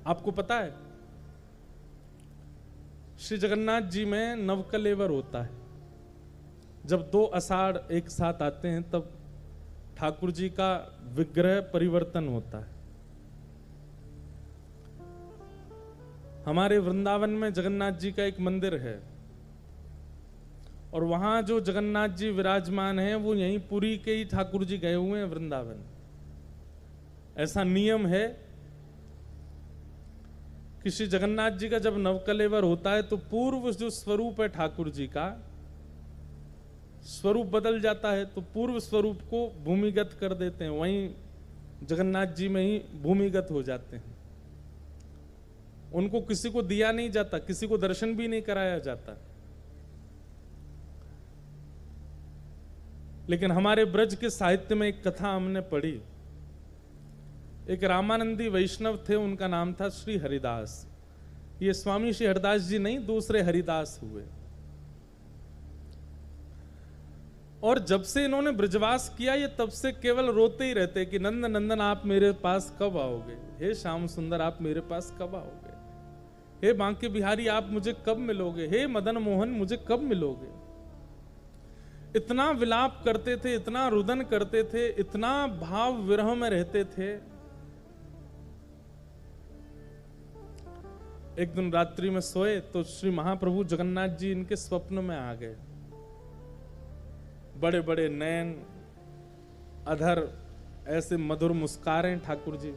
आपको पता है श्री जगन्नाथ जी में नवकलेवर होता है। जब 2 आषाढ़ एक साथ आते हैं तब ठाकुर जी का विग्रह परिवर्तन होता है। हमारे वृंदावन में जगन्नाथ जी का एक मंदिर है और वहां जो जगन्नाथ जी विराजमान हैं वो यहीं पुरी के ही ठाकुर जी गए हुए हैं वृंदावन। ऐसा नियम है कि श्री जगन्नाथ जी का जब नवकलेवर होता है तो पूर्व जो स्वरूप है ठाकुर जी का, स्वरूप बदल जाता है तो पूर्व स्वरूप को भूमिगत कर देते हैं, वहीं जगन्नाथ जी में ही भूमिगत हो जाते हैं। उनको किसी को दिया नहीं जाता, किसी को दर्शन भी नहीं कराया जाता। लेकिन हमारे ब्रज के साहित्य में एक कथा हमने पढ़ी। एक रामानंदी वैष्णव थे, उनका नाम था श्री हरिदास। ये स्वामी श्री हरिदास जी नहीं, दूसरे हरिदास हुए। और जब से इन्होंने ब्रजवास किया ये तब से केवल रोते ही रहते कि नंद नंदन आप मेरे पास कब आओगे, हे श्याम सुंदर आप मेरे पास कब आओगे, हे बांके बिहारी आप मुझे कब मिलोगे, हे मदन मोहन मुझे कब मिलोगे। इतना विलाप करते थे, इतना रुदन करते थे, इतना भाव विरह में रहते थे। एक दिन रात्रि में सोए तो श्री महाप्रभु जगन्नाथ जी इनके स्वप्न में आ गए। बड़े बड़े नयन, अधर, ऐसे मधुर मुस्कारें ठाकुर जी।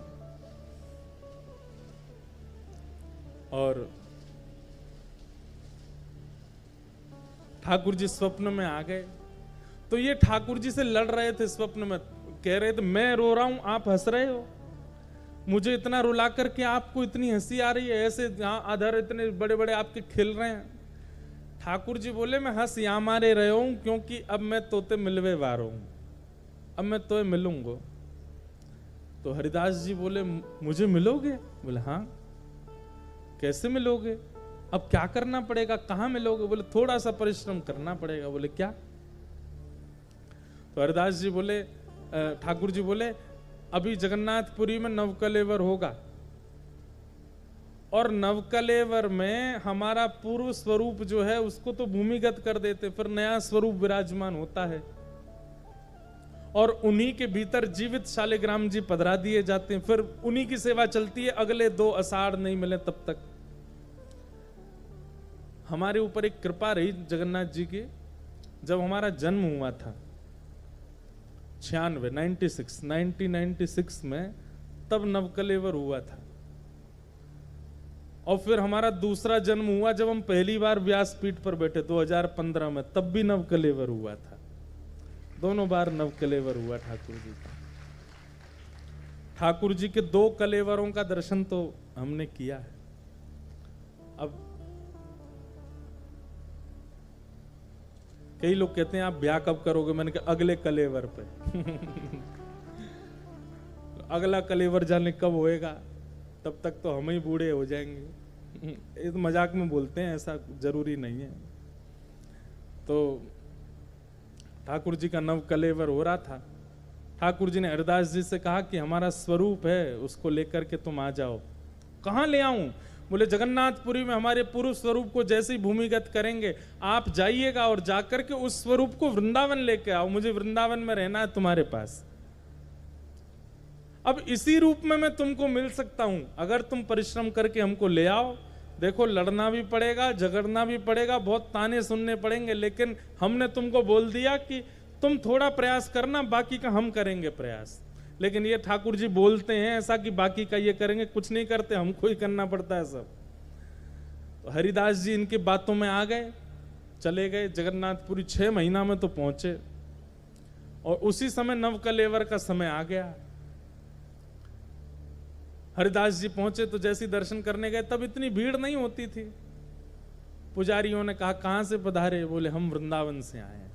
और ठाकुर जी स्वप्न में आ गए तो ये ठाकुर जी से लड़ रहे थे स्वप्न में, कह रहे थे मैं रो रहा हूं आप हंस रहे हो, मुझे इतना रुला करके आपको इतनी हंसी आ रही है, ऐसे यहाँ अधर इतने बड़े बड़े आपके खिल रहे हैं। ठाकुर जी बोले मैं हंस यहाँ मारे रहे हूं क्योंकि अब मैं तोते मिलवे वार हूं, अब मैं तो मिलूंगा। तो हरिदास जी बोले मुझे मिलोगे? बोले हाँ। कैसे मिलोगे? अब क्या करना पड़ेगा, कहां मिलोगे? बोले थोड़ा सा परिश्रम करना पड़ेगा। बोले क्या? तो हरिदास जी बोले, ठाकुर जी बोले अभी जगन्नाथपुरी में नवकलेवर होगा और नवकलेवर में हमारा पूर्व स्वरूप जो है उसको तो भूमिगत कर देते, फिर नया स्वरूप विराजमान होता है और उन्हीं के भीतर जीवित शालिग्राम जी पधरा दिए जाते हैं, फिर उन्हीं की सेवा चलती है अगले 2 आषाढ़ नहीं मिले तब तक। हमारे ऊपर एक कृपा रही जगन्नाथ जी की। जब हमारा जन्म हुआ था 1996 में, तब नवकलेवर हुआ था। और फिर हमारा दूसरा जन्म हुआ जब हम पहली बार व्यासपीठ पर बैठे 2015 में, तब भी नवकलेवर हुआ था। दोनों बार नवकलेवर हुआ ठाकुर जी का। ठाकुर जी के 2 कलेवरों का दर्शन तो हमने किया है। अब कई लोग कहते हैं आप ब्याह कब करोगे? मैंने कहा अगले कलेवर पे। अगला कलेवर जाने कब होएगा, तब तक तो हम ही बूढ़े हो जाएंगे। ये तो मजाक में बोलते हैं, ऐसा जरूरी नहीं है। तो ठाकुर जी का नव कलेवर हो रहा था। ठाकुर जी ने हरिदास जी से कहा कि हमारा स्वरूप है उसको लेकर के तुम आ जाओ। कहां ले आऊं? बोले जगन्नाथपुरी में हमारे पूर्व स्वरूप को जैसे ही भूमिगत करेंगे आप जाइएगा और जाकर के उस स्वरूप को वृंदावन लेके आओ, मुझे वृंदावन में रहना है तुम्हारे पास। अब इसी रूप में मैं तुमको मिल सकता हूं अगर तुम परिश्रम करके हमको ले आओ। देखो लड़ना भी पड़ेगा, झगड़ना भी पड़ेगा, बहुत ताने सुनने पड़ेंगे, लेकिन हमने तुमको बोल दिया कि तुम थोड़ा प्रयास करना, बाकी का हम करेंगे प्रयास। लेकिन ये ठाकुर जी बोलते हैं ऐसा कि बाकी का ये करेंगे, कुछ नहीं करते, हमको ही करना पड़ता है सब। तो हरिदास जी इनकी बातों में आ गए, चले गए जगन्नाथपुरी। 6 महीना में तो पहुंचे और उसी समय नवकलेवर का समय आ गया। हरिदास जी पहुंचे तो जैसे दर्शन करने गए तब इतनी भीड़ नहीं होती थी। पुजारियों ने कहा कहां से पधारे? बोले हम वृंदावन से आए हैं।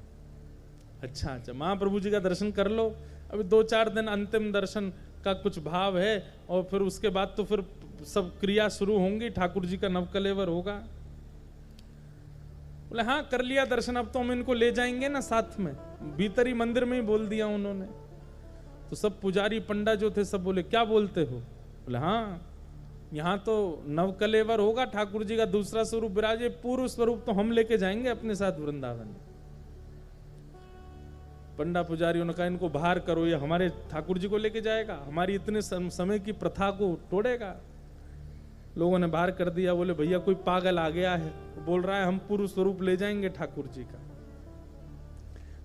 अच्छा अच्छा, महाप्रभु जी का दर्शन कर लो, अभी 2-4 दिन अंतिम दर्शन का कुछ भाव है और फिर उसके बाद तो फिर सब क्रिया शुरू होंगी, ठाकुर जी का नवकलेवर होगा। बोले हाँ कर लिया दर्शन, अब तो हम इनको ले जाएंगे ना साथ में। भीतर ही मंदिर में ही बोल दिया उन्होंने। तो सब पुजारी पंडा जो थे सब बोले क्या बोलते हो? बोले हाँ यहाँ तो नवकलेवर होगा, ठाकुर जी का दूसरा स्वरूप विराजे, पूर्व स्वरूप तो हम लेके जाएंगे अपने साथ वृंदावन। पंडा पुजारियों ने कहा इनको बाहर करो, ये हमारे ठाकुर जी को लेके जाएगा, हमारी इतने समय की प्रथा को तोड़ेगा। लोगों ने बाहर कर दिया, बोले भैया कोई पागल आ गया है, बोल रहा है हम पूर्व स्वरूप ले जाएंगे ठाकुर जी का।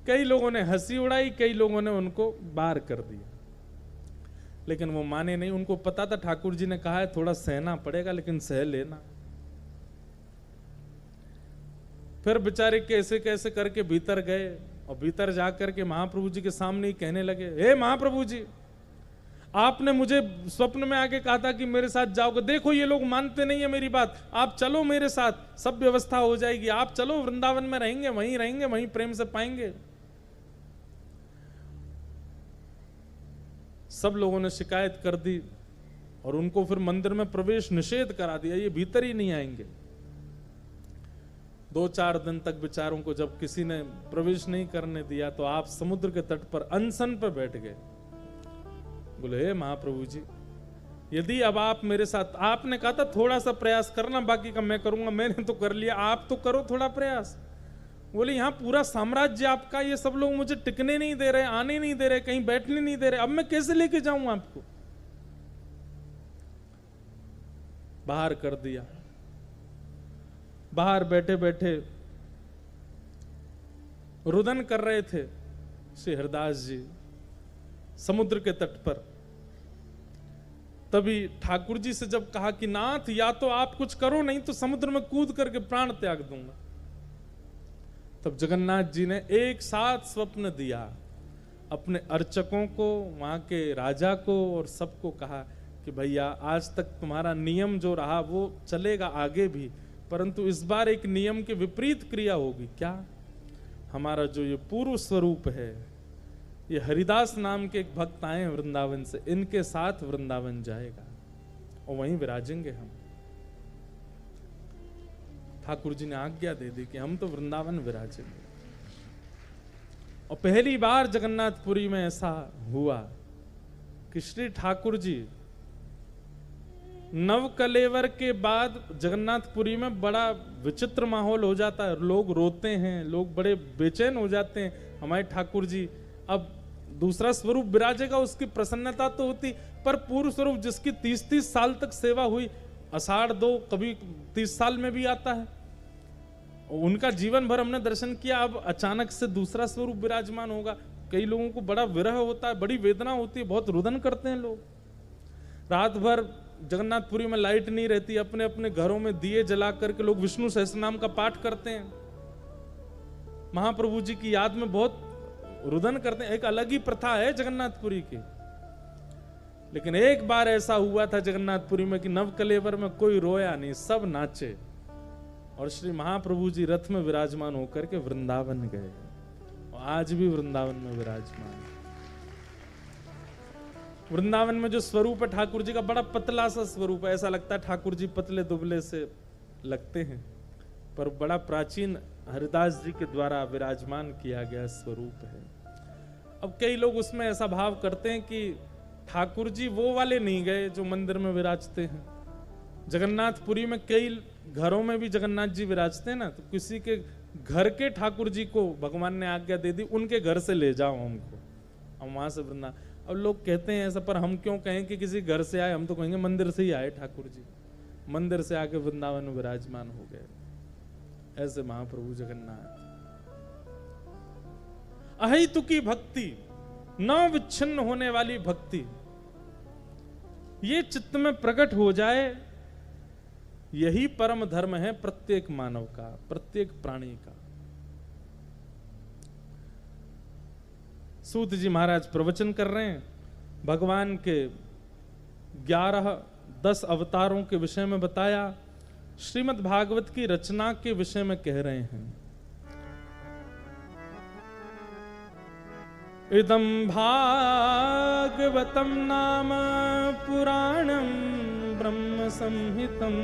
कई लोगों ने हंसी उड़ाई, कई लोगों ने उनको बाहर कर दिया, लेकिन वो माने नहीं। उनको पता था ठाकुर जी ने कहा है थोड़ा सहना पड़ेगा, लेकिन सह लेना। फिर बेचारे कैसे कैसे करके भीतर गए, और भीतर जाकर के महाप्रभु जी के सामने ही कहने लगे, हे महाप्रभु जी, आपने मुझे स्वप्न में आके कहा था कि मेरे साथ जाओगे, देखो ये लोग मानते नहीं है मेरी बात, आप चलो मेरे साथ, सब व्यवस्था हो जाएगी, आप चलो वृंदावन में रहेंगे, वहीं प्रेम से पाएंगे। सब लोगों ने शिकायत कर दी और उनको फिर मंदिर में प्रवेश निषेध करा दिया, ये भीतर ही नहीं आएंगे। 2-4 दिन तक बेचारों को जब किसी ने प्रवेश नहीं करने दिया, तो आप समुद्र के तट पर अनशन पर बैठ गए। बोले हे महाप्रभु जी, यदि अब आप मेरे साथ, आपने कहा था थोड़ा सा प्रयास करना, बाकी का मैं करूंगा, मैंने तो कर लिया, आप तो करो थोड़ा प्रयास। बोले यहाँ पूरा साम्राज्य आपका, ये सब लोग मुझे टिकने नहीं दे रहे, आने नहीं दे रहे, कहीं बैठने नहीं दे रहे, अब मैं कैसे लेके जाऊं आपको। बाहर कर दिया। बाहर बैठे बैठे रुदन कर रहे थे श्री हरिदास जी समुद्र के तट पर। तभी ठाकुर जी से जब कहा कि नाथ या तो आप कुछ करो, नहीं तो समुद्र में कूद करके प्राण त्याग दूंगा, तब जगन्नाथ जी ने एक साथ स्वप्न दिया, अपने अर्चकों को, वहां के राजा को और सबको कहा कि भैया आज तक तुम्हारा नियम जो रहा वो चलेगा आगे भी, परंतु इस बार एक नियम के विपरीत क्रिया होगी। क्या? हमारा जो ये पूर्व स्वरूप है, ये हरिदास नाम के एक भक्त आए वृंदावन से, इनके साथ वृंदावन जाएगा और वहीं विराजेंगे हम। ठाकुर जी ने आज्ञा दे दी कि हम तो वृंदावन विराजेंगे। और पहली बार जगन्नाथपुरी में ऐसा हुआ कि श्री ठाकुर जी नवकलेवर के बाद जगन्नाथपुरी में बड़ा विचित्र माहौल हो जाता है, लोग रोते हैं, लोग बड़े बेचैन हो जाते हैं। हमारे ठाकुर जी अब दूसरा स्वरूप विराजेगा, उसकी प्रसन्नता तो होती, पर पूर्व स्वरूप जिसकी 30-30 साल तक सेवा हुई, आषाढ़ 2 कभी 30 साल में भी आता है, उनका जीवन भर हमने दर्शन किया, अब अचानक से दूसरा स्वरूप विराजमान होगा। कई लोगों को बड़ा विरह होता है, बड़ी वेदना होती है, बहुत रुदन करते हैं लोग। रात भर जगन्नाथपुरी में लाइट नहीं रहती, अपने अपने घरों में दिए जला करके लोग विष्णु सहस्त्रनाम का पाठ करते हैं, महाप्रभु जी की याद में बहुत रुदन करते हैं। एक अलग ही प्रथा है जगन्नाथपुरी की। लेकिन एक बार ऐसा हुआ था जगन्नाथपुरी में कि नवकलेवर में कोई रोया नहीं, सब नाचे, और श्री महाप्रभु जी रथ में विराजमान होकर के वृंदावन गए, और आज भी वृंदावन में विराजमान। वृंदावन में जो स्वरूप है ठाकुर जी का, बड़ा पतला सा स्वरूप है, ऐसा लगता है ठाकुर जी पतले दुबले से लगते हैं, पर बड़ा प्राचीन हरिदास जी के द्वारा विराजमान किया गया स्वरूप है। अब कई लोग उसमें ऐसा भाव करते हैं कि ठाकुर जी वो वाले नहीं गए जो मंदिर में विराजते हैं। जगन्नाथपुरी में कई घरों में भी जगन्नाथ जी विराजते हैं ना, तो किसी के घर के ठाकुर जी को भगवान ने आज्ञा दे दी, उनके घर से ले जाओ हमको, हम वहां से वृंदावन। अब लोग कहते हैं ऐसा, पर हम क्यों कहें कि किसी घर से आए, हम तो कहेंगे मंदिर से ही आए ठाकुर जी, मंदिर से आके वृंदावन में विराजमान हो गए। ऐसे महाप्रभु जगन्नाथ। अहितु की भक्ति, न विच्छिन्न होने वाली भक्ति, ये चित्त में प्रकट हो जाए, यही परम धर्म है प्रत्येक मानव का, प्रत्येक प्राणी का। सूत जी महाराज प्रवचन कर रहे हैं, भगवान के 11-10 अवतारों के विषय में बताया, श्रीमद् भागवत की रचना के विषय में कह रहे हैं। इदं भागवतं नाम पुराणं ब्रह्म संहितं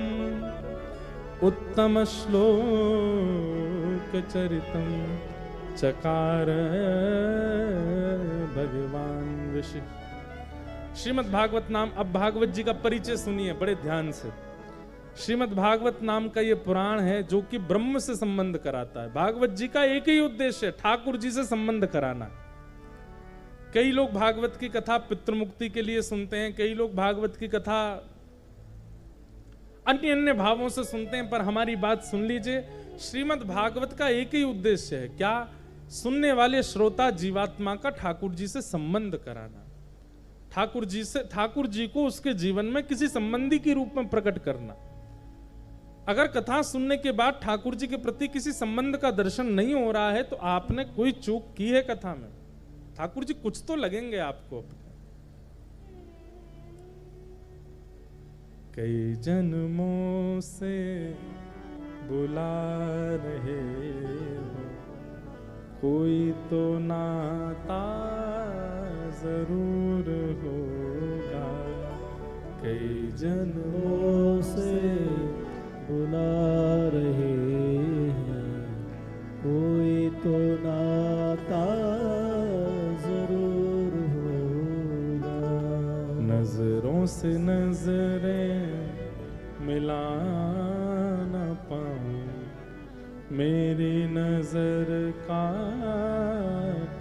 उत्तम श्लोक चरितं चकार भगवान ऋषि। श्रीमद् भागवत नाम, अब भागवत जी का परिचय सुनिए बड़े ध्यान से। श्रीमद् भागवत नाम का ये पुराण है जो कि ब्रह्म से संबंध कराता है। भागवत जी का एक ही उद्देश्य है, ठाकुर जी से संबंध कराना। कई लोग भागवत की कथा पितृमुक्ति के लिए सुनते हैं, कई लोग भागवत की कथा अन्य अन्य भावों से सुनते हैं, पर हमारी बात सुन लीजिए। श्रीमद् भागवत का एक ही उद्देश्य है, क्या? सुनने वाले श्रोता जीवात्मा का ठाकुर जी से संबंध कराना, ठाकुर जी को उसके जीवन में किसी संबंधी के रूप में प्रकट करना। अगर कथा सुनने के बाद ठाकुर जी के प्रति किसी संबंध का दर्शन नहीं हो रहा है तो आपने कोई चूक की है कथा में। ठाकुर जी कुछ तो लगेंगे आपको। कई जन्मों से बुला रहे हो, कोई तो नाता जरूर होगा। कई जन्मों से बुला रहे हैं, कोई तो नाता जरूर होगा। नजरों से नजरें मिला न पाऊं, मेरी नजर का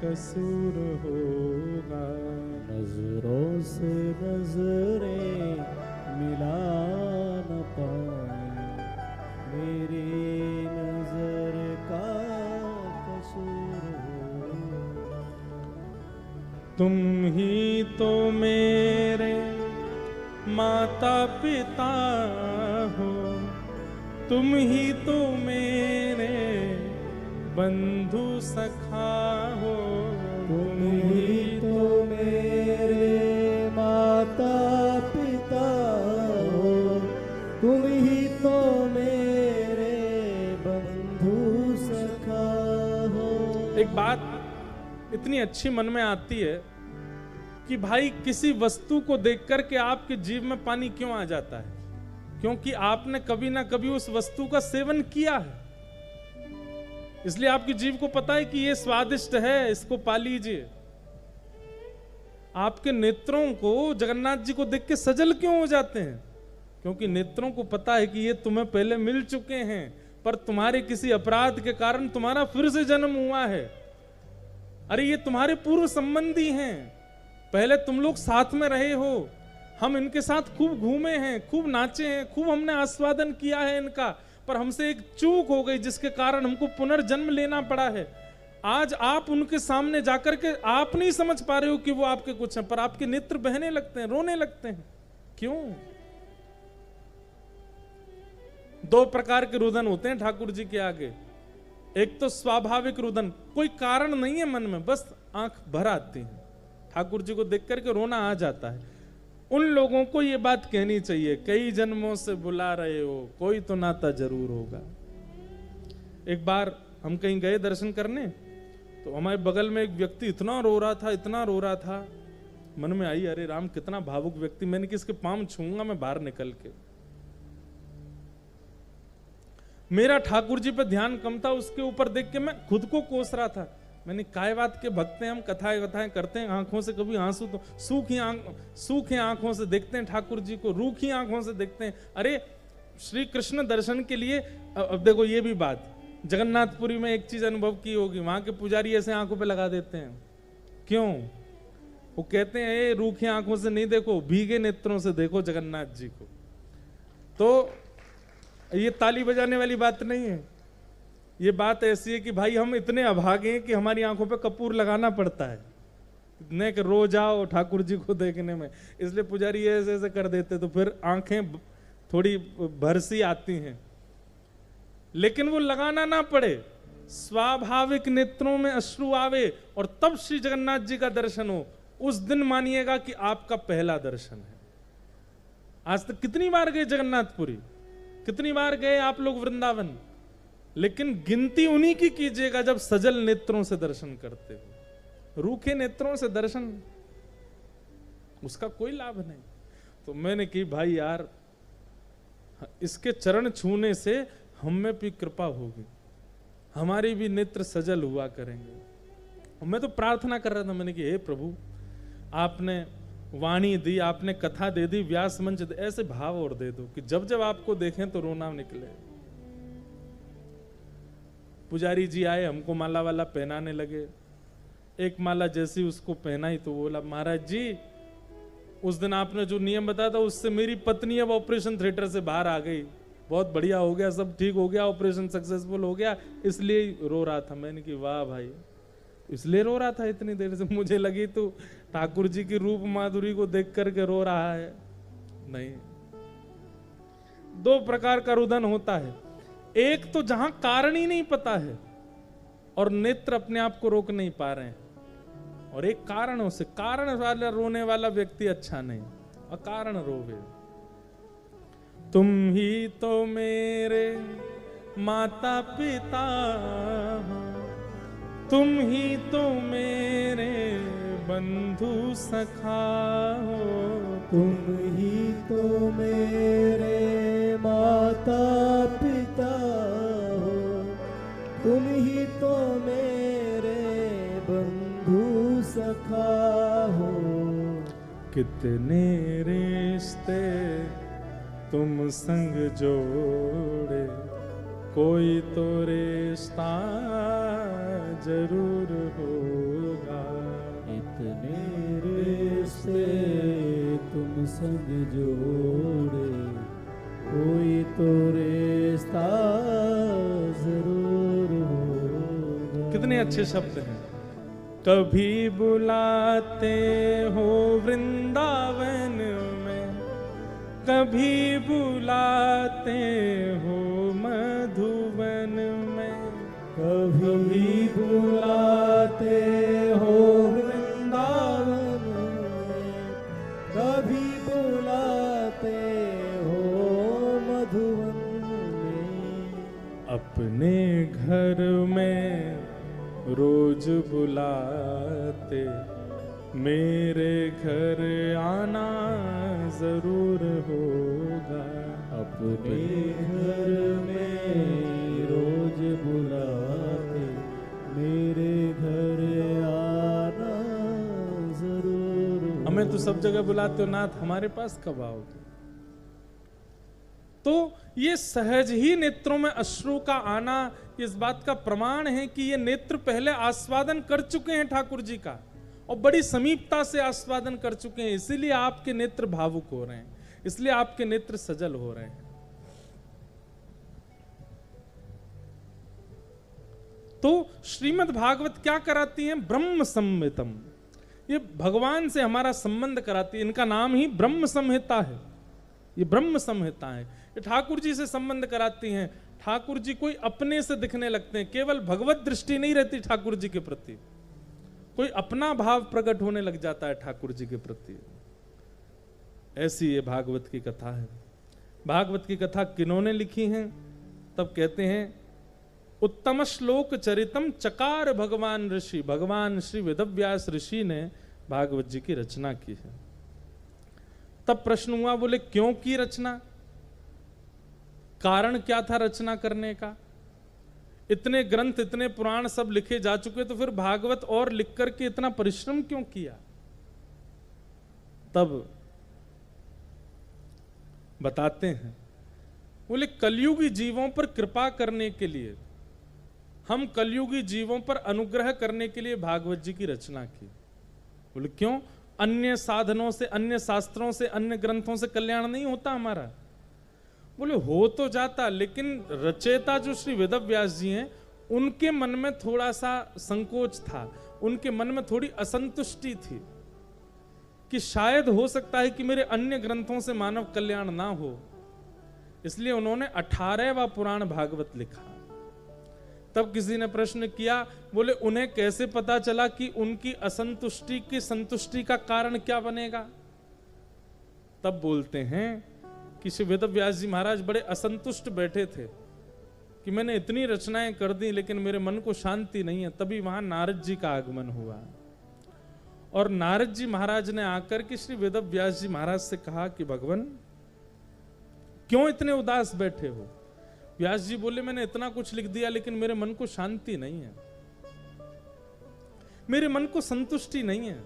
कसूर होगा। नजरों से नजरें मिला न पाऊं, मेरी नजर का कसूर होगा। तुम ही तो मेरे माता पिता हो, तुम ही तो मेरे बंधु सखा हो। तुम ही तो मेरे माता पिता हो, तुम ही तो मेरे बंधु सखा हो। एक बात इतनी अच्छी मन में आती है कि भाई किसी वस्तु को देख करके आपके जीव में पानी क्यों आ जाता है? क्योंकि आपने कभी ना कभी उस वस्तु का सेवन किया है, इसलिए आपकी जीव को पता है कि ये स्वादिष्ट है, इसको पा लीजिए। आपके नेत्रों को जगन्नाथ जी को देख के सजल क्यों हो जाते हैं? क्योंकि नेत्रों को पता है कि ये तुम्हें पहले मिल चुके हैं, पर तुम्हारे किसी अपराध के कारण तुम्हारा फिर से जन्म हुआ है। अरे ये तुम्हारे पूर्व संबंधी हैं, पहले तुम लोग साथ में रहे हो, हम इनके साथ खूब घूमे हैं, खूब नाचे हैं, खूब हमने आस्वादन किया है इनका, पर हमसे एक चूक हो गई जिसके कारण हमको पुनर्जन्म लेना पड़ा है। आज आप उनके सामने जाकर के आप नहीं समझ पा रहे हो कि वो आपके कुछ हैं, पर आपके नेत्र बहने लगते हैं, रोने लगते हैं। क्यों? दो प्रकार के रुदन होते हैं ठाकुर जी के आगे। एक तो स्वाभाविक रुदन, कोई कारण नहीं है मन में, बस आंख भर आती है, ठाकुर जी को देख करके रोना आ जाता है। उन लोगों को ये बात कहनी चाहिए, कई जन्मों से बुला रहे हो, कोई तो नाता जरूर होगा। एक बार हम कहीं गए दर्शन करने, तो हमारे बगल में एक व्यक्ति इतना रो रहा था, इतना रो रहा था, मन में आई अरे राम कितना भावुक व्यक्ति, मैंने किसके पांव छूंगा मैं बाहर निकल के। मेरा ठाकुर जी पे ध्यान कम था, उसके ऊपर देख के मैं खुद को कोस रहा था। मैंने काय बात के भक्त हैं हम, कथाएं करते हैं, आंखों से कभी आंसू तो सूखी आंखों से देखते हैं ठाकुर जी को, रूखी आंखों से देखते हैं। अरे श्री कृष्ण दर्शन के लिए, अब देखो ये भी बात, जगन्नाथपुरी में एक चीज अनुभव की होगी, वहां के पुजारी ऐसे आंखों पे लगा देते हैं। क्यों? वो कहते हैं रूखी आंखों से नहीं देखो, भीगे नेत्रों से देखो जगन्नाथ जी को। तो ये ताली बजाने वाली बात नहीं है, ये बात ऐसी है कि भाई हम इतने अभागे हैं कि हमारी आंखों पे कपूर लगाना पड़ता है, इतने कि रो जाओ ठाकुर जी को देखने में, इसलिए पुजारी ऐसे ऐसे कर देते तो फिर आंखें थोड़ी भरसी आती हैं। लेकिन वो लगाना ना पड़े, स्वाभाविक नेत्रों में अश्रु आवे और तब श्री जगन्नाथ जी का दर्शन हो, उस दिन मानिएगा कि आपका पहला दर्शन है। आज तक कितनी बार गए जगन्नाथपुरी, कितनी बार गए आप लोग वृंदावन, लेकिन गिनती उन्हीं की कीजिएगा जब सजल नेत्रों से दर्शन करते हो। रूखे नेत्रों से दर्शन उसका कोई लाभ नहीं। तो मैंने की भाई यार इसके चरण छूने से हम में भी कृपा होगी, हमारी भी नेत्र सजल हुआ करेंगे। और मैं तो प्रार्थना कर रहा था, मैंने कि हे प्रभु, आपने वाणी दी, आपने कथा दे दी, व्यास मंच दे, ऐसे भाव और दे दो कि जब जब आपको देखें तो रोना निकले। पुजारी जी आए, हमको माला वाला पहनाने लगे। एक माला जैसी उसको पहनाई तो बोला, महाराज जी उस दिन आपने जो नियम बताया था उससे मेरी पत्नी अब ऑपरेशन थिएटर से बाहर आ गई, बहुत बढ़िया हो गया, सब ठीक हो गया, ऑपरेशन सक्सेसफुल हो गया, इसलिए रो रहा था। मैंने कि वाह भाई, इसलिए रो रहा था इतनी देर से? मुझे लगी तो ठाकुर जी की रूप माधुरी को देख करके रो रहा है। नहीं, दो प्रकार का रुदन होता है। एक तो जहां कारण ही नहीं पता है और नेत्र अपने आप को रोक नहीं पा रहे हैं, और एक कारणों से, कारण वाला रोने वाला व्यक्ति अच्छा नहीं, अकारण रोवे। तुम ही तो मेरे माता पिता हो, तुम ही तो मेरे बंधु सखा हो, तुम ही तो मेरे माता पिता हो, तुम ही तो मेरे बंधु सखा हो। कितने रिश्ते तुम संग जोड़े, कोई तो रिश्ता जरूर होगा। इतने रिश्ते तुम संग जोड़े, कोई तो रिश्ता जरूर होगा। कितने अच्छे शब्द हैं। कभी बुलाते हो वृंदावन में, कभी बुलाते हो मधुवन में, कभी बुलाते हो वृंदावन में, कभी बुलाते हो मधुवन में। अपने घर में रोज बुलाते, मेरे घर आना जरूर होगा। अपने घर में रोज बुलाते, मेरे घर आना जरूर होगा। हमें तो सब जगह बुलाते हो नाथ, हमारे पास कब आओगे? तो ये सहज ही नेत्रों में अश्रु का आना इस बात का प्रमाण है कि ये नेत्र पहले आस्वादन कर चुके हैं ठाकुर जी का, और बड़ी समीपता से आस्वादन कर चुके हैं, इसीलिए आपके नेत्र भावुक हो रहे हैं, इसलिए आपके नेत्र सजल हो रहे हैं। तो श्रीमद् भागवत क्या कराती है? ब्रह्म संहितम। ये भगवान से हमारा संबंध कराती है, इनका नाम ही ब्रह्म संहिता है। ये ब्रह्म संहिता है, ये ठाकुर जी से संबंध कराती हैं। ठाकुर जी कोई अपने से दिखने लगते हैं, केवल भगवत दृष्टि नहीं रहती ठाकुर जी के प्रति, कोई अपना भाव प्रकट होने लग जाता है ठाकुर जी के प्रति। ऐसी ये भागवत की कथा है। भागवत की कथा किन्होंने लिखी है? तब कहते हैं उत्तम श्लोक चरितम चकार भगवान ऋषि, भगवान श्री वेदव्यास ऋषि ने भागवत जी की रचना की है। तब प्रश्न हुआ, बोले क्यों की रचना, कारण क्या था रचना करने का? इतने ग्रंथ, इतने पुराण सब लिखे जा चुके, तो फिर भागवत और लिख करके इतना परिश्रम क्यों किया? तब बताते हैं, बोले कलयुगी जीवों पर कृपा करने के लिए, हम कलयुगी जीवों पर अनुग्रह करने के लिए भागवत जी की रचना की। बोले क्यों? अन्य साधनों से, अन्य शास्त्रों से, अन्य ग्रंथों से कल्याण नहीं होता हमारा? बोले हो तो जाता, लेकिन रचयिता जो श्री वेदव्यास जी हैं, उनके मन में थोड़ा सा संकोच था, उनके मन में थोड़ी असंतुष्टि थी कि शायद हो सकता है कि मेरे अन्य ग्रंथों से मानव कल्याण ना हो, इसलिए उन्होंने 18वां पुराण भागवत लिखा। तब किसी ने प्रश्न किया, बोले उन्हें कैसे पता चला कि उनकी असंतुष्टि की संतुष्टि का कारण क्या बनेगा? तब बोलते हैं कि श्री वेदव्यास जी महाराज बड़े असंतुष्ट बैठे थे कि मैंने इतनी रचनाएं कर दी लेकिन मेरे मन को शांति नहीं है। तभी वहां नारद जी का आगमन हुआ, और नारद जी महाराज ने आकर के श्री वेदव्यास जी महाराज से कहा कि भगवान क्यों इतने उदास बैठे हो? व्यास जी बोले मैंने इतना कुछ लिख दिया लेकिन मेरे मन को शांति नहीं है, मेरे मन को संतुष्टि नहीं है।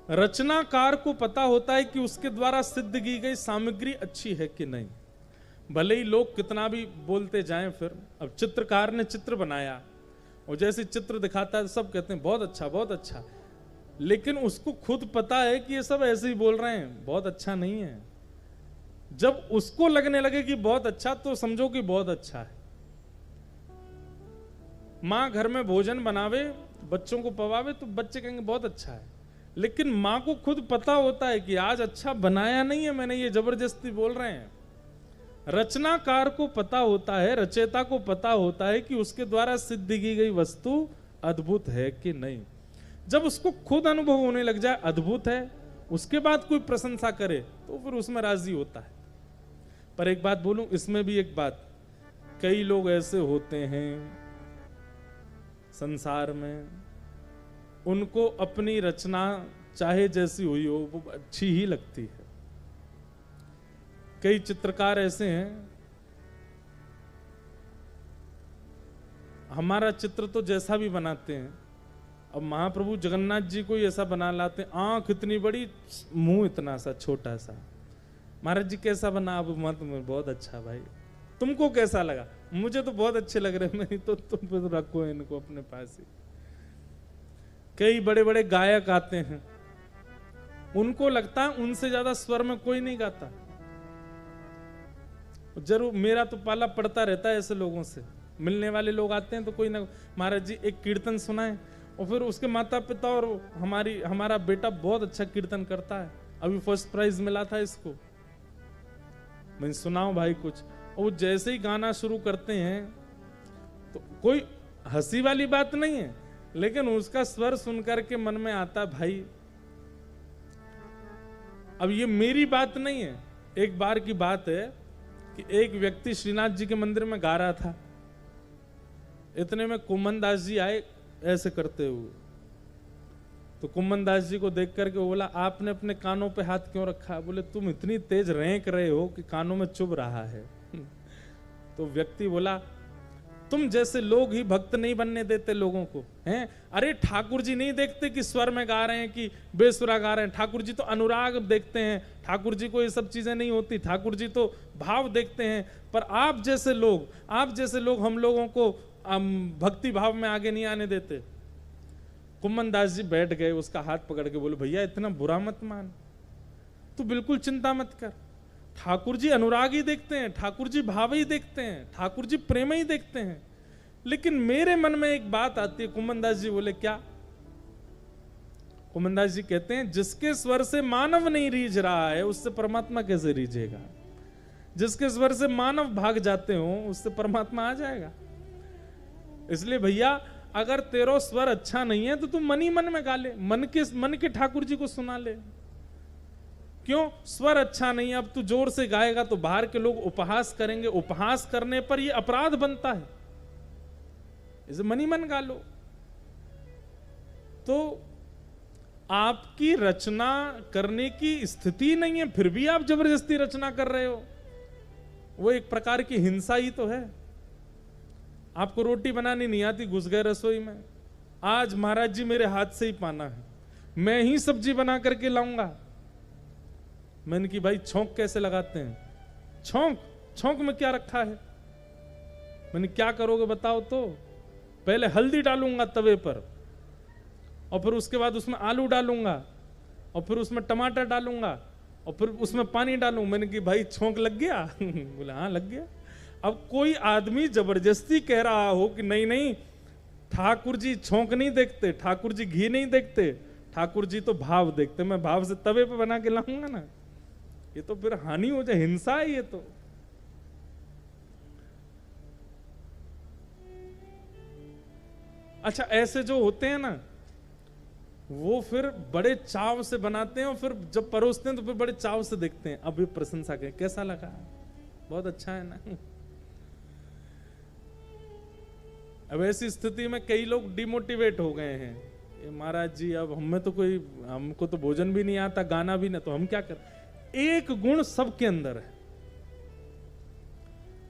रचनाकार को पता होता है कि उसके द्वारा सिद्ध की गई सामग्री अच्छी है कि नहीं। भले ही लोग कितना भी बोलते जाएं, फिर अब चित्रकार ने चित्र बनाया और जैसे चित्र दिखाता है सब कहते हैं बहुत अच्छा बहुत अच्छा, लेकिन उसको खुद पता है कि ये सब ऐसे ही बोल रहे हैं, बहुत अच्छा नहीं है। जब उसको लगने लगे कि बहुत अच्छा, तो समझो कि बहुत अच्छा है। माँ घर में भोजन बनावे, बच्चों को पवावे, तो बच्चे कहेंगे बहुत अच्छा है, लेकिन माँ को खुद पता होता है कि आज अच्छा बनाया नहीं है मैंने, ये जबरदस्ती बोल रहे हैं। रचनाकार को पता होता है, रचयिता को पता होता है कि उसके द्वारा सिद्ध की गई वस्तु अद्भुत है कि नहीं। जब उसको खुद अनुभव होने लग जाए अद्भुत है, उसके बाद कोई प्रशंसा करे तो फिर उसमें राजी होता है। पर एक बात बोलूं, इसमें भी एक बात, कई लोग ऐसे होते हैं संसार में, उनको अपनी रचना चाहे जैसी हुई हो वो अच्छी ही लगती है। कई चित्रकार ऐसे हैं, हमारा चित्र तो जैसा भी बनाते हैं, अब महाप्रभु जगन्नाथ जी को ही ऐसा बना लाते हैं, आंख इतनी बड़ी, मुंह इतना सा छोटा सा। महाराज जी कैसा बना? अब मत, बहुत अच्छा भाई, तुमको कैसा लगा? मुझे तो बहुत अच्छे लग रहे, मैं तो तुम तो रखो इनको अपने पास ही। कई बड़े बड़े गायक आते हैं, उनको लगता है उनसे ज्यादा स्वर में कोई नहीं गाता। जरूर मेरा तो पाला पड़ता रहता है ऐसे लोगों से। मिलने वाले लोग आते हैं तो कोई ना, महाराज जी एक कीर्तन सुनाए, और फिर उसके माता पिता और हमारा बेटा बहुत अच्छा कीर्तन करता है, अभी फर्स्ट प्राइज मिला था इसको, मैं सुनाओ भाई कुछ। और वो जैसे ही गाना शुरू करते हैं तो कोई हंसी वाली बात नहीं है, लेकिन उसका स्वर सुनकर के मन में आता भाई, अब ये मेरी बात नहीं है। एक बार की बात है कि एक व्यक्ति श्रीनाथ जी के मंदिर में गा रहा था, इतने में कुमन दास जी आए ऐसे करते हुए, तो कुमन दास जी को देख करके वो बोला, आपने अपने कानों पे हाथ क्यों रखा? बोले तुम इतनी तेज रेंक रहे हो कि कानों में चुभ रहा है। तो व्यक्ति बोला, तुम जैसे लोग ही भक्त नहीं बनने देते लोगों को, हैं? अरे ठाकुर जी नहीं देखते कि स्वर में गा रहे हैं कि बेसुरा गा रहे हैं, ठाकुर जी तो अनुराग देखते हैं, ठाकुर जी को ये सब चीजें नहीं होती, ठाकुर जी तो भाव देखते हैं। पर आप जैसे लोग हम लोगों को भक्ति भाव में आगे नहीं आने देते। कुम्मन दास जी बैठ गए, उसका हाथ पकड़ के बोले, भैया इतना बुरा मत मान, तू बिल्कुल चिंता मत कर, ठाकुर जी अनुराग ही देखते हैं, ठाकुर जी भाव ही देखते हैं, ठाकुर जी प्रेम ही देखते हैं, लेकिन मेरे मन में एक बात आती है। कुम्मन दास जी बोले, क्या? कुम्मन दास जी कहते हैं, जिसके स्वर से मानव नहीं रीझ रहा है उससे परमात्मा कैसे रीझेगा? जिसके स्वर से मानव भाग जाते हो उससे परमात्मा आ जाएगा। इसलिए भैया अगर तेरा स्वर अच्छा नहीं है तो तू मन ही मन में गा ले, मन के ठाकुर जी को सुना ले। क्यों? स्वर अच्छा नहीं है, अब तू जोर से गाएगा तो बाहर के लोग उपहास करेंगे, उपहास करने पर ये अपराध बनता है, इसे मन ही मन गा लो। तो आपकी रचना करने की स्थिति नहीं है, फिर भी आप जबरदस्ती रचना कर रहे हो, वो एक प्रकार की हिंसा ही तो है। आपको रोटी बनानी नहीं आती, घुस गए रसोई में, आज महाराज जी मेरे हाथ से ही पाना है, मैं ही सब्जी बना करके लाऊंगा। मैंने कि भाई छौंक कैसे लगाते हैं? छौंक में क्या रखा है? मैंने क्या करोगे बताओ तो? पहले हल्दी डालूंगा तवे पर, और फिर उसके बाद उसमें आलू डालूंगा, और फिर उसमें टमाटर डालूंगा, और फिर उसमें पानी डालूंगा। मैंने कि भाई छौंक लग गया? बोला हाँ लग गया। अब कोई आदमी जबरदस्ती कह रहा हो कि नहीं नहीं ठाकुर जी छौंक नहीं देखते, ठाकुर जी घी नहीं देखते, ठाकुर जी तो भाव देखते, मैं भाव से तवे पे बना के लाऊंगा ना, ये तो फिर हानि हो जाए, हिंसा है ये तो। अच्छा ऐसे जो होते हैं ना, वो फिर बड़े चाव से बनाते हैं, और फिर जब परोसते हैं तो फिर बड़े चाव से देखते हैं, अब ये प्रशंसा करें कैसा लगा, बहुत अच्छा है ना। अब ऐसी स्थिति में कई लोग डिमोटिवेट हो गए हैं, महाराज जी अब हमको तो भोजन भी नहीं आता, गाना भी नहीं, तो हम क्या करें? एक गुण सबके अंदर है,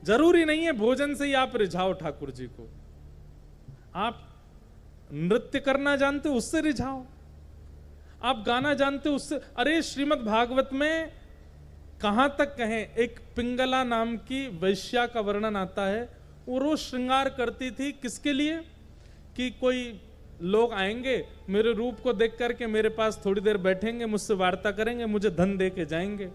जरूरी नहीं है भोजन से ही आप रिझाओ ठाकुर जी को, आप नृत्य करना जानते हो उससे रिझाओ, आप गाना जानते हो उससे, अरे श्रीमद् भागवत में कहां तक कहें, एक पिंगला नाम की वैश्या का वर्णन आता है। वो रोज श्रृंगार करती थी, किसके लिए? कि कोई लोग आएंगे, मेरे रूप को देख करके मेरे पास थोड़ी देर बैठेंगे, मुझसे वार्ता करेंगे, मुझे धन दे के जाएंगे।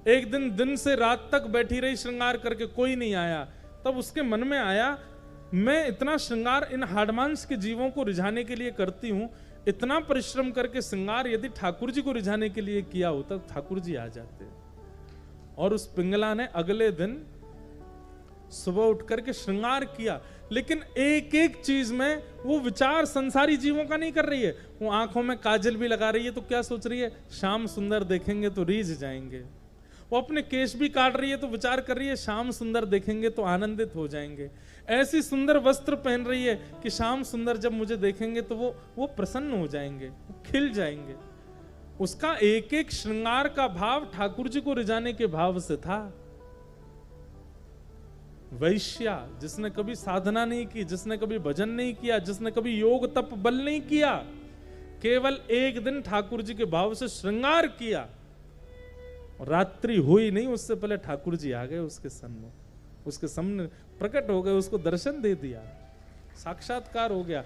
एक दिन से रात तक बैठी रही श्रृंगार करके, कोई नहीं आया। तब उसके मन में आया, मैं इतना श्रृंगार इन हाडमांस के जीवों को रिझाने के लिए करती हूं, इतना परिश्रम करके श्रृंगार यदि ठाकुर जी को रिझाने के लिए किया होता तो ठाकुर जी आ जाते। और उस पिंगला ने अगले दिन सुबह उठ करके श्रृंगार किया, लेकिन एक एक चीज में वो विचार संसारी जीवों का नहीं कर रही है। वो आंखों में काजल भी लगा रही है तो क्या सोच रही है, शाम सुंदर देखेंगे तो रीझ जाएंगे। वो अपने केश भी काट रही है तो विचार कर रही है, शाम सुंदर देखेंगे तो आनंदित हो जाएंगे। ऐसी सुंदर वस्त्र पहन रही है कि शाम सुंदर जब मुझे देखेंगे तो वो प्रसन्न हो जाएंगे, वो खिल जाएंगे। उसका एक एक श्रृंगार का भाव ठाकुर जी को रिझाने के भाव से था। वैश्या जिसने कभी साधना नहीं की, जिसने कभी भजन नहीं किया, जिसने कभी योग तप बल नहीं किया, केवल एक दिन ठाकुर जी के भाव से श्रृंगार किया, रात्रि हुई नहीं उससे पहले ठाकुर जी आ गए उसके सन्मुख, उसके सामने प्रकट हो गए, उसको दर्शन दे दिया, साक्षात्कार हो गया।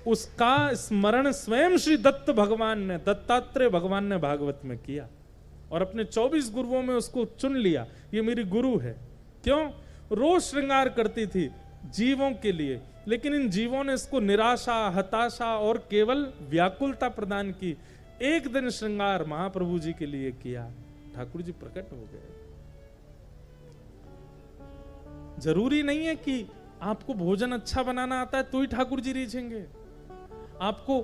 उसका स्मरण स्वयं श्री दत्त भगवान ने, दत्तात्रेय भगवान ने भागवत में किया और अपने 24 गुरुओं में उसको चुन लिया, ये मेरी गुरु है। क्यों? रोज श्रृंगार करती थी जीवों के लिए, लेकिन इन जीवों ने इसको निराशा, हताशा और केवल व्याकुलता प्रदान की। एक दिन श्रृंगार महाप्रभु जी के लिए किया, ठाकुर जी प्रकट हो गए। जरूरी नहीं है कि आपको भोजन अच्छा बनाना आता है तो ही ठाकुर जी रीझेंगे, आपको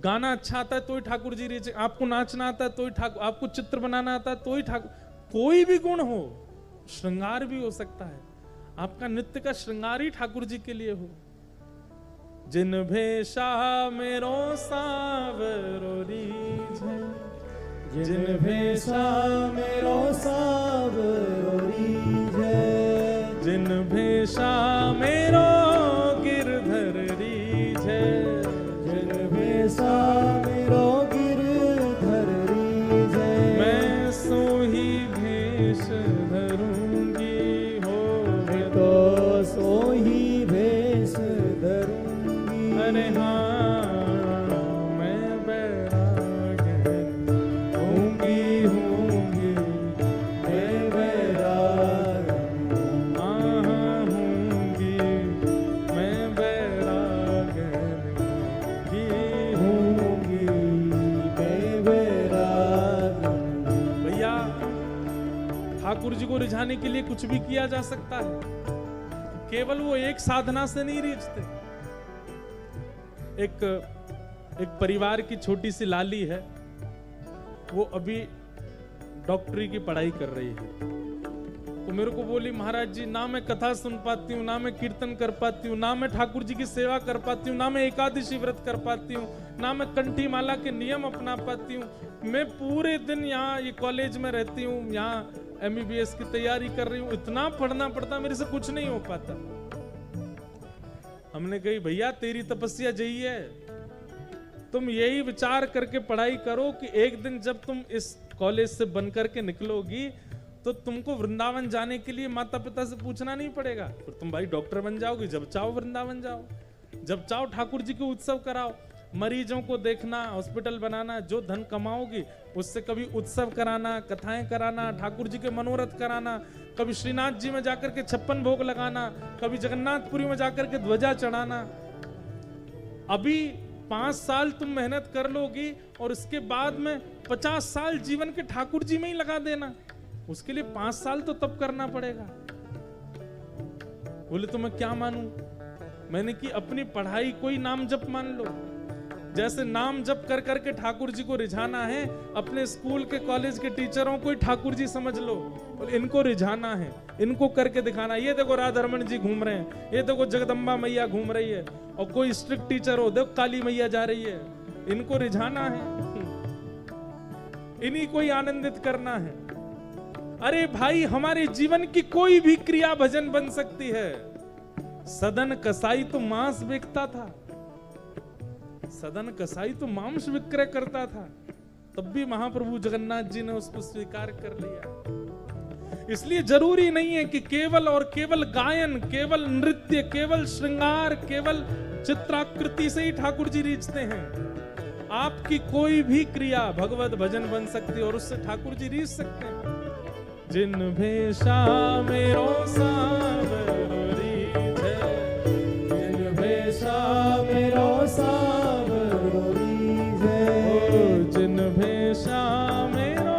गाना अच्छा आता है तो ही ठाकुर जी रीझेंगे, आपको नाचना आता है तो ही ठाकुर, आपको चित्र बनाना आता है तो ही ठाकुर। कोई भी गुण हो, श्रृंगार भी हो सकता है, आपका नित्य का श्रृंगार ही ठाकुर जी के लिए हो। जिन भेषा मेरो सावरो रीझे, जिन भेषा मेरो सावरो रीझे, जिन भेषा मेरो गिरधर रीझे, जिन भेषा मेरो गिरधर रीझे, मैं सोही भेष धरूंगी हो, मैं तो सोही भेष धरूंगी। अरे हाँ, मैं बैराग होंगी होंगी मैं बैराग, हाँ होंगी, मैं बैराग होंगी मैं बैराग। भैया, ठाकुर जी को रिझाने के लिए कुछ भी किया जा सकता है, केवल वो एक साधना से नहीं रीझते। एक परिवार की छोटी सी लाली है, वो अभी डॉक्टरी की पढ़ाई कर रही है। तो मेरे को बोली, महाराज जी ना मैं कथा सुन पाती हूँ, ना मैं कीर्तन कर पाती हूँ, ना मैं ठाकुर जी की सेवा कर पाती हूँ, ना मैं एकादशी व्रत कर पाती हूँ, ना मैं कंठी माला के नियम अपना पाती हूँ। मैं पूरे दिन यहाँ ये कॉलेज में रहती हूँ, यहाँ MBBS की तैयारी कर रही हूँ, इतना पढ़ना पड़ता, मेरे से कुछ नहीं हो पाता। हमने कही, भैया तेरी तपस्या यही है, तुम यही विचार करके पढ़ाई करो कि एक दिन जब तुम इस कॉलेज से बन करके निकलोगी तो तुमको वृंदावन जाने के लिए माता पिता से पूछना नहीं पड़ेगा। फिर तुम भाई डॉक्टर बन जाओगी, जब चाहो वृंदावन जाओ, जब चाहो ठाकुर जी के उत्सव कराओ, मरीजों को देखना, हॉस्पिटल बनाना, जो धन कमाओगी उससे कभी उत्सव कराना, कथाएं कराना, ठाकुर जी के मनोरथ कराना, कभी श्रीनाथ जी में जाकर के 56 भोग लगाना, कभी जगन्नाथपुरी में जाकर के ध्वजा चढ़ाना। अभी 5 साल तुम मेहनत कर लोगी और इसके बाद में 50 साल जीवन के ठाकुर जी में ही लगा देना, उसके लिए 5 साल तो तब करना पड़ेगा। बोले तो मैं क्या मानूं? मैंने कि अपनी पढ़ाई कोई नाम जप मान लो, जैसे नाम जप कर करके ठाकुर जी को रिझाना है, अपने स्कूल के कॉलेज के टीचरों को ही ठाकुर जी समझ लो, इनको रिझाना है, इनको करके दिखाना। ये देखो राधारमण जी घूम रहे हैं, ये देखो जगदम्बा मैया घूम रही है, और कोई स्ट्रिक्ट टीचर हो, देखो काली मैया जा रही है, इनको रिझाना है, इन्हीं को ही आनंदित करना है। अरे भाई, हमारे जीवन की कोई भी क्रिया भजन बन सकती है। सदन कसाई तो मांस बेचता था, सदन कसाई तो मांस विक्रय करता था, तब भी महाप्रभु जगन्नाथ जी ने उसको स्वीकार कर लिया। इसलिए जरूरी नहीं है कि केवल और केवल गायन, केवल नृत्य, केवल श्रृंगार, केवल चित्राकृति से ही ठाकुर जी रीझते हैं। आपकी कोई भी क्रिया भगवत भजन बन सकती है और उससे ठाकुर जी रीझ सकते हैं। जिन भेषा मेरो सावरो रीझे, जिन भेषा मेरो सावरो रीझे, जिन भेषा मेरो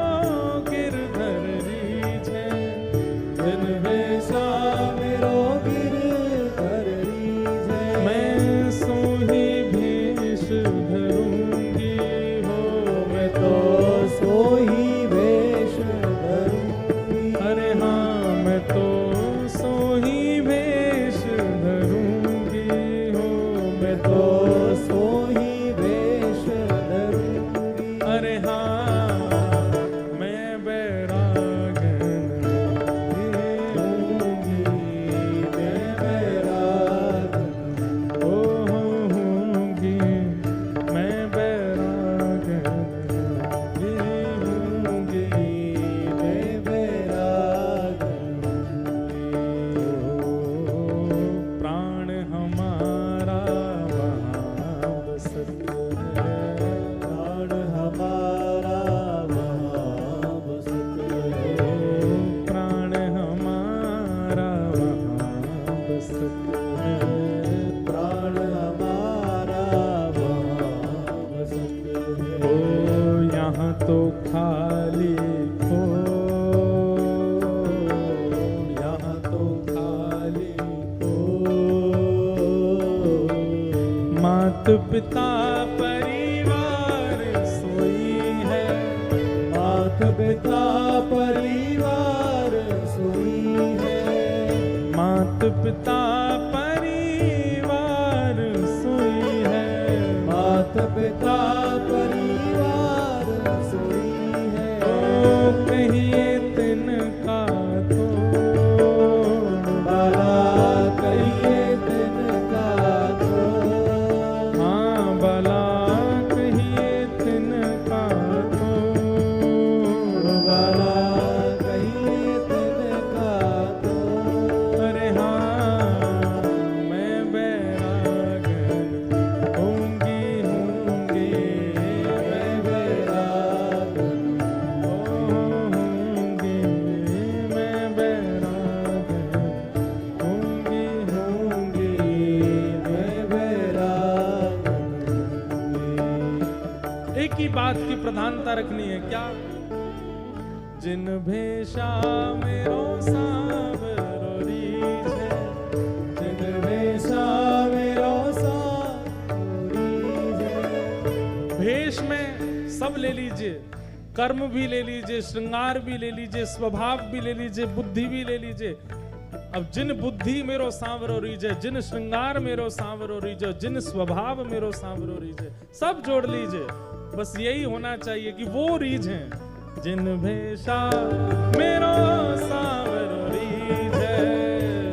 गिरधर रीझे, जिन भेषा मेरो गिरधर रीझे, मैं सोही भेष धरूंगी हो, मैं तो सोही भेष धरूंगी। अरे हाँ मैं तो सोही भेष धरूंगी हो, मैं तो सोही भेष धरूंगी। अरे हाँ मैं बैरागन होंगी, मैं बैरागन होंगी, मैं बैरागन होंगी, मैं बैरागन प्राण हमारा वहाँ बसत है, प्राण हमारा वहाँ बसत है, प्राण हमारा वहाँ बसत है, प्राण हमारा वहाँ बसत ओ है। यहाँ तो खाली हो, यहाँ तो खाली हो, मात पिता परिवार सोई है, मात पिता परिवार सोई है, मात पिता परिवार सोई है, मात पिता परिवार सोई है। ओ कहिए तिनका तो बाला कहिए तिनका तो, हाँ भला कहिए तिनका तो, बाला कहिए तिनका तो, अरे हाँ मैं बैरागन होंगी होंगी, मैं बैरागन होंगी, मैं बैरागन होंगी होंगी, मैं बैरागन होंगी। एक ही बात की प्रधानता रखनी है, क्या? जिन भेषा मेरो सावरो रीझे, जिन भेषा मेरो सावरो रीझे, भेष में सब ले लीजिए, कर्म भी ले लीजिए, श्रृंगार भी ले लीजिए, स्वभाव भी ले लीजिए, बुद्धि भी ले लीजिए। अब जिन बुद्धि मेरो सांवरो रीझे, जिन श्रृंगार मेरो सांवरो रीझे, जिन स्वभाव मेरो सांवरो रीझे, सब जोड़ लीजिए। बस यही होना चाहिए कि वो रीझे। जिन भेषा मेरो सांवरो रीझे,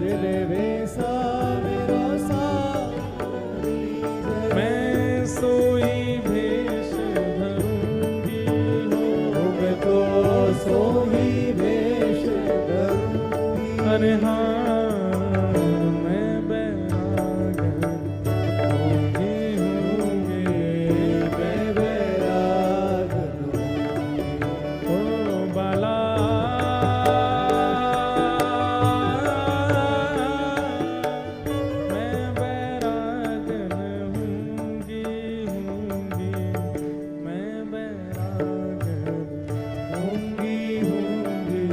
जिन भेषा मेरो सावरो रीझे, मैं सोई भेष धरूंगी हो, मैं तो सोही भेष धरूंगी। अरे हाँ मैं बैरागन होंगी होंगी, मैं बैरागन ओ बाला मैं बैरागन होंगी होंगी, मैं बैरागन होंगी होंगी,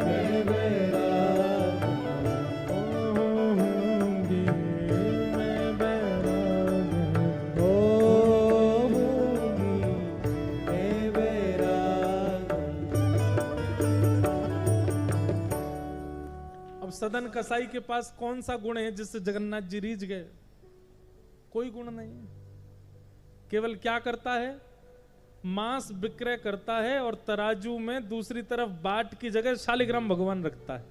मैं बैरागन होंगी, मैं बैरागन होंगी, मैं बैरागन। अब सदन कसाई के पास कौन सा गुण है जिससे जगन्नाथ जी रीझ गए? कोई गुण नहीं। केवल क्या करता है? मांस विक्रय करता है और तराजू में दूसरी तरफ बाट की जगह शालिग्राम भगवान रखता है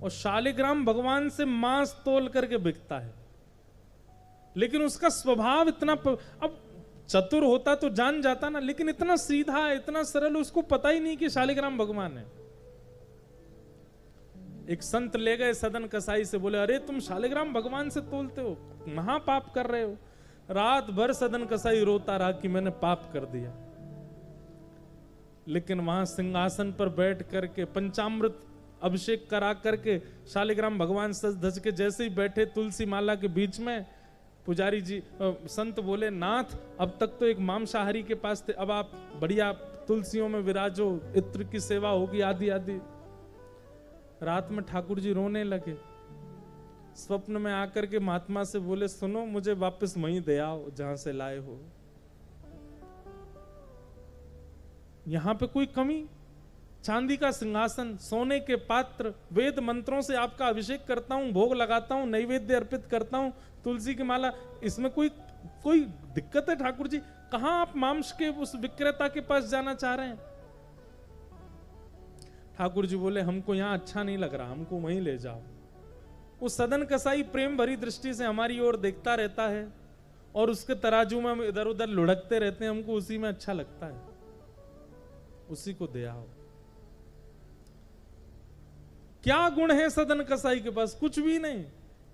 और शालिग्राम भगवान से मांस तोल करके बिकता है। लेकिन उसका स्वभाव इतना अब चतुर होता तो जान जाता ना, लेकिन इतना सीधा, इतना सरल, उसको पता ही नहीं कि शालिग्राम भगवान है। एक संत ले गए सदन कसाई से, बोले अरे तुम शालिग्राम भगवान से तोलते हो, महापाप कर रहे हो। रात भर सदन कसाई रोता रहा कि मैंने पाप कर दिया। लेकिन वहां सिंहासन पर बैठ करके पंचामृत अभिषेक करा करके शालिग्राम भगवान सज धज के जैसे ही बैठे तुलसी माला के बीच में, पुजारी जी संत बोले नाथ अब तक तो एक मांसाहारी के पास थे, अब आप बढ़िया तुलसियों में विराजो, इत्र की सेवा होगी आदि आदि। रात में ठाकुर जी रोने लगे। स्वप्न में आकर के महात्मा से बोले सुनो मुझे वापस वहीं दे आओ जहां से लाए हो, यहां पे कोई कमी। चांदी का सिंहासन, सोने के पात्र, वेद मंत्रों से आपका अभिषेक करता हूं, भोग लगाता हूं, नैवेद्य अर्पित करता हूं, तुलसी की माला, इसमें कोई दिक्कत है ठाकुर जी? कहां आप मांस के उस विक्रेता के पास जाना चाह रहे हैं? ठाकुर जी बोले हमको यहां अच्छा नहीं लग रहा, हमको वहीं ले जाओ। वो सदन कसाई प्रेम भरी दृष्टि से हमारी ओर देखता रहता है और उसके तराजू में हम इधर उधर लुढ़कते रहते हैं, हमको उसी में अच्छा लगता है, उसी को दे आओ। क्या गुण है सदन कसाई के पास? कुछ भी नहीं,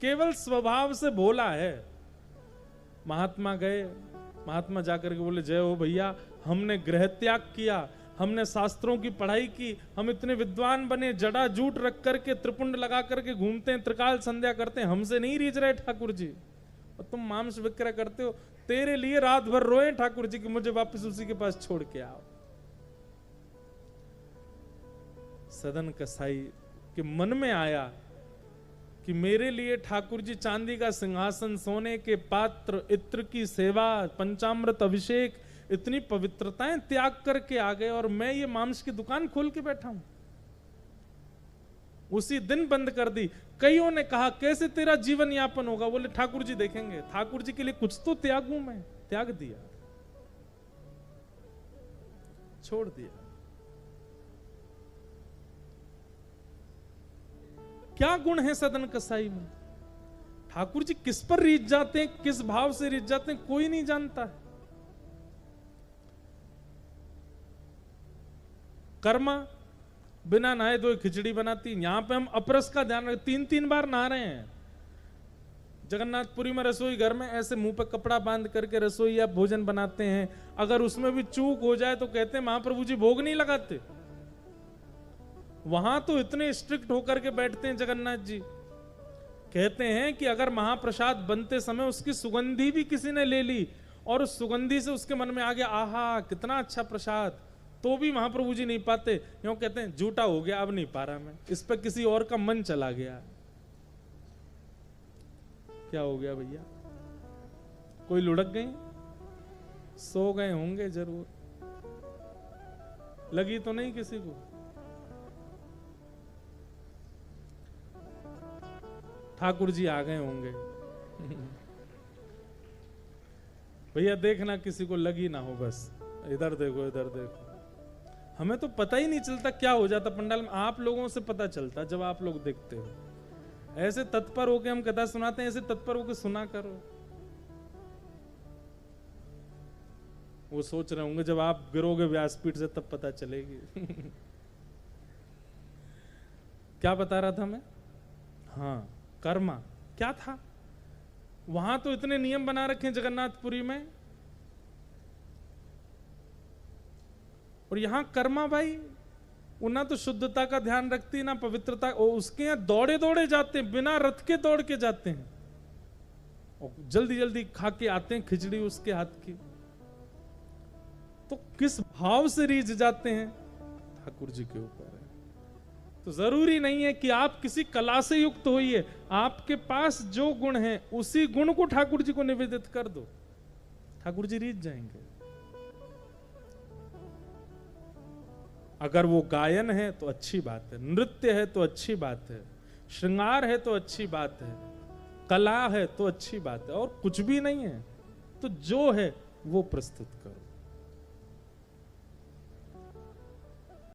केवल स्वभाव से भोला है। महात्मा गए, महात्मा जाकर के बोले जय हो भैया, हमने गृह त्याग किया, हमने शास्त्रों की पढ़ाई की, हम इतने विद्वान बने, जड़ा जूट रख करके त्रिपुंड लगा करके घूमते हैं, त्रिकाल संध्या करते हैं, हमसे नहीं रीझ रहे ठाकुर जी, और तुम मांस विक्रय करते हो। तेरे लिए रात भर रोए ठाकुर जी कि मुझे वापस उसी के पास छोड़ के आओ। सदन कसाई के मन में आया कि मेरे लिए ठाकुर जी चांदी का सिंहासन, सोने के पात्र, इत्र की सेवा, पंचामृत अभिषेक, इतनी पवित्रताएं त्याग करके आ गए और मैं ये मांस की दुकान खोल के बैठा हूं। उसी दिन बंद कर दी। कईयों ने कहा कैसे तेरा जीवन यापन होगा? बोले ठाकुर जी देखेंगे, ठाकुर जी के लिए कुछ तो त्यागूं मैं। त्याग दिया, छोड़ दिया। क्या गुण है सदन कसाई में? ठाकुर जी किस पर रीझ जाते हैं, किस भाव से रीझ जाते हैं, कोई नहीं जानता है। कर्मा बिना नहाए धोए खिचड़ी बनाती, यहां पे हम अपरस का ध्यान रखें, 3-3 बार नहा रहे हैं। जगन्नाथपुरी में रसोई घर में ऐसे मुंह पे कपड़ा बांध करके रसोई या भोजन बनाते हैं, अगर उसमें भी चूक हो जाए तो कहते हैं महाप्रभु जी भोग नहीं लगाते। वहां तो इतने स्ट्रिक्ट होकर के बैठते हैं जगन्नाथ जी, कहते हैं कि अगर महाप्रसाद बनते समय उसकी सुगंधी भी किसी ने ले ली और उस सुगंधी से उसके मन में आ गया आहा कितना अच्छा प्रसाद, तो भी महाप्रभु जी नहीं पाते। यूं कहते हैं झूठा हो गया, अब नहीं पा रहा मैं, इस पर किसी और का मन चला गया। क्या हो गया भैया? कोई लुढ़क गई? सो गए होंगे जरूर, लगी तो नहीं किसी को। ठाकुर जी आ गए होंगे। भैया देखना किसी को लगी ना हो, बस इधर देखो इधर देखो। हमें तो पता ही नहीं चलता क्या हो जाता पंडाल में, आप लोगों से पता चलता जब आप लोग देखते हो। ऐसे तत्पर होके हम कथा सुनाते हैं, ऐसे तत्पर होके सुना करो। वो सोच रहे होंगे जब आप गिरोगे व्यासपीठ से तब पता चलेगी। क्या बता रहा था मैं? हाँ, कर्मा क्या था? वहां तो इतने नियम बना रखे हैं जगन्नाथपुरी में, और यहां कर्मा भाई वो ना तो शुद्धता का ध्यान रखती ना पवित्रता। उसके यहां दौड़े दौड़े जाते हैं, बिना रथ के दौड़ के जाते हैं और जल्दी जल्दी खा के आते हैं खिचड़ी उसके हाथ की। तो किस भाव से रीझ जाते हैं ठाकुर जी के ऊपर है। तो जरूरी नहीं है कि आप किसी कला से युक्त होइए, आपके पास जो गुण है उसी गुण को ठाकुर जी को निवेदित कर दो, ठाकुर जी रीझ जाएंगे। अगर वो गायन है तो अच्छी बात है, नृत्य है तो अच्छी बात है, श्रृंगार है तो अच्छी बात है, कला है तो अच्छी बात है, और कुछ भी नहीं है तो जो है वो प्रस्तुत करो।